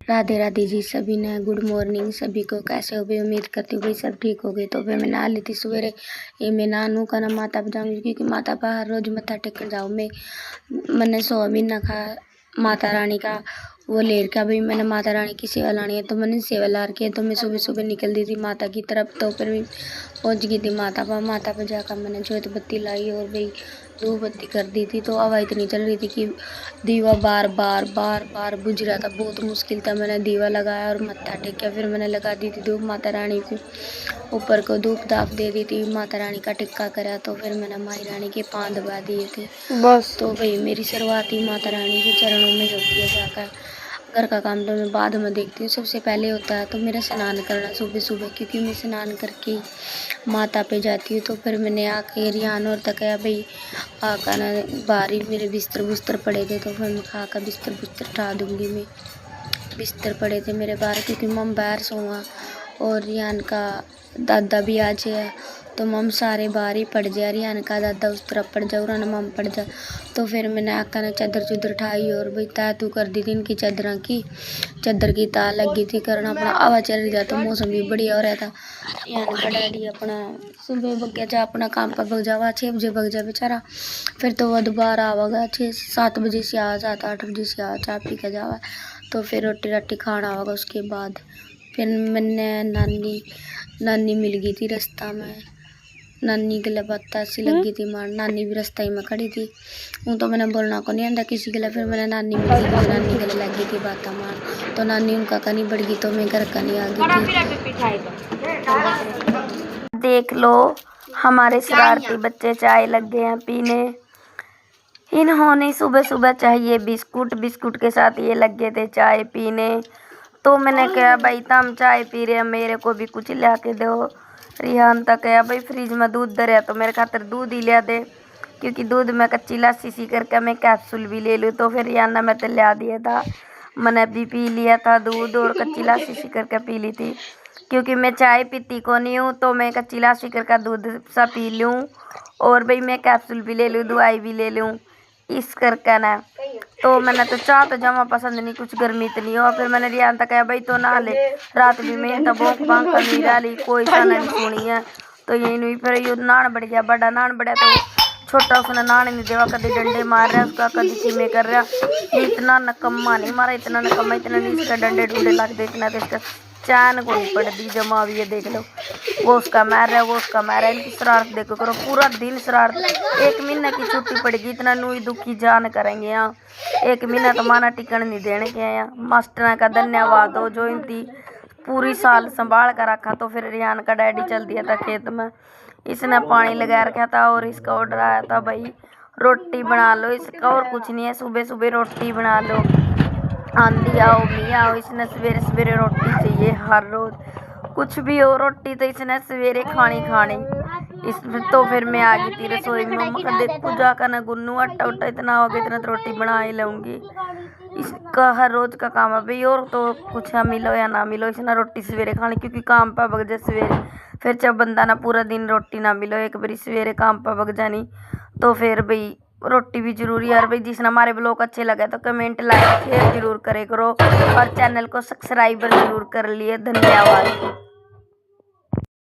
राधे राधे जी सभी ने। Good morning सभी को। कैसे हो भाई? उम्मीद करती हूँ भाई सब ठीक हो गए। तो भाई मैं नहा ली थी सवेरे। ये मैं नानू का ना माता पे जाऊँगी क्योंकि माता पर हर रोज मत्था टेकन जाऊँ मैं। मैंने 100 महीना खा माता रानी का वो ले रखा। भाई मैंने माता रानी की सेवा लानी है तो मैंने सेवा ला रखी है। तो मैं सुबह सुबह निकल दी थी माता की तरफ। तो फिर मैं पहुँच गई थी माता पर जाकर मैंने जोत बत्ती लाई और भाई धूप बत्ती कर दी थी। तो हवा इतनी चल रही थी कि दीवा बार बार बार बार बुझ रहा था। बहुत मुश्किल था। मैंने दीवा लगाया और मत्था टेका। फिर मैंने लगा दी थी धूप माता रानी को ऊपर को धूप धाप दे दी थी। माता रानी का टिक्का करा। तो फिर मैंने माई रानी के पाँव दबा दिए थे बस। तो भाई मेरी शुरुआत ही माता रानी के चरणों में होती है। जाकर घर का काम तो मैं बाद में देखती हूँ। सबसे पहले होता है तो मेरा स्नान करना सुबह सुबह, क्योंकि मैं स्नान करके माता पे जाती हूँ। तो फिर मैंने आके रियान और तकाया भाई आकर ना बाहर ही मेरे बिस्तर बुस्तर पड़े थे। तो फिर मैं खाकर बिस्तर बुस्तर उठा दूँगी। मैं बिस्तर पड़े थे मेरे बाहर क्योंकि मम बाहर सोआ और रियान का दादा भी आज है। तो मम सारे बाहर ही पड़ जा। रियान का दादा उस तरफ पड़ जा और मम पड़ जा। तो फिर मैंने आका ने चादर चुदर उठाई और भाई तय तू कर दी थी इनकी चादर की तार लगी थी करना अपना हवा चल रही था। तो मौसम भी बढ़िया हो रहा था। रियान का डैडी अपना सुबह बग गया जा अपना काम पर बग जावा 6 बजे बग जा बेचारा। फिर तो वह दोबारा आवागा 6-7 बजे से आ 7-8 बजे से आ चाय पी के जावा। तो फिर रोटी राटी खाना होगा। उसके बाद फिर मैंने नानी मिल गई थी रास्ता में। नानी गले बात ऐसी लगी थी मार। नानी भी रास्ता ही में खड़ी थी। हूँ तो मैंने बोलना को नहीं आंदा किसी गले। फिर मैंने नानी मिल गई थी। नानी गले लगी थी बात मार। तो नानी उनका कनी बढ़ गई तो मैं घर का नहीं आ गई थी। देख लो हमारे शरारती बच्चे चाय लग गए हैं पीने। इन्होंने सुबह सुबह चाहिए बिस्कुट के साथ ये लग गए थे चाय पीने। तो मैंने कहा भाई तुम चाय पी रहे हैं मेरे को भी कुछ ला के दो। रिहान तक कहा भाई फ्रिज में दूध धरे तो मेरे खातर दूध ही लिया दे, क्योंकि दूध में कच्ची लस्सी सी करके मैं कैप्सूल भी ले लूँ। तो फिर रिहान ने मैं तो लिया दिया था। मैंने भी पी लिया था दूध और कच्ची लस्सी सी करके पी ली थी, क्योंकि मैं चाय पीती को नहीं हूँ। तो मैं कच्ची लस्सी करके दूध सा पी लूँ और भाई मैं कैप्सूल भी ले लूँ दवाई भी ले लूँ इस करके ना। तो मैंने तो चाह तो जमा पसंद नहीं, कुछ गर्मी इतनी हो। फिर मैंने रियान तक कहा भाई तो नहा ले। रात भी मैं तो भोंक भांक कर नहीं डाली कोई सा नहीं सुनी है। तो यही नहीं फिर ये नान बढ़ गया बड़ा नान बढ़िया। तो छोटा उसने नान नहीं देवा, कभी डंडे मार रहा है उसका कभी चीमे कर रहा। इतना नकम्मा नहीं मारा, इतना नकम्मा इतना नहीं इसका डंडे डूडे लग दे इतना। तो इसका चैन को नहीं पड़ दी जमा भी ये देख लो। वो उसका मार रहा है वो उसका मार रहा है। इनकी शरारत देखो करो पूरा दिन शरारत। 1 महीने की छुट्टी पड़ेगी इतना नूई दुखी जान करेंगे यहाँ। 1 महीना तो माना टिकन नहीं देने के यहाँ। मास्टर का धन्यवाद हो जो इनकी पूरी साल संभाल कर रखा। तो फिर रियान का डैडी चल दिया था खेत में। इसने पानी लगा रखा था और इसका ऑर्डर आया था भाई रोटी बना लो। इसका और कुछ नहीं है, सुबह सुबह रोटी बना लो। आंधी आओ मी आओ इसने सवेरे सवेरे रोटी चाहिए हर रोज। कुछ भी हो रोटी तो इसने सवेरे खानी इस। तो फिर मैं आ गई थी रसोई में। मम्मा देखो जाकर ना गुन्नू आटा उटा इतना हो गया इतना तो रोटी बना ही लूँगी। इसका हर रोज का काम है भाई। और तो कुछ मिलो या ना मिलो इसने रोटी सवेरे खानी, क्योंकि काम पर बग जाए सवेरे। फिर जब बंदा ना पूरा दिन रोटी ना मिलो एक बारी सवेरे काम पर बग जानी तो फिर भाई रोटी भी जरूरी है। और भाई जिसने हमारे ब्लॉग अच्छे लगे तो कमेंट लाइक शेयर जरूर करे करो और चैनल को सब्सक्राइब जरूर कर लिए। धन्यवाद।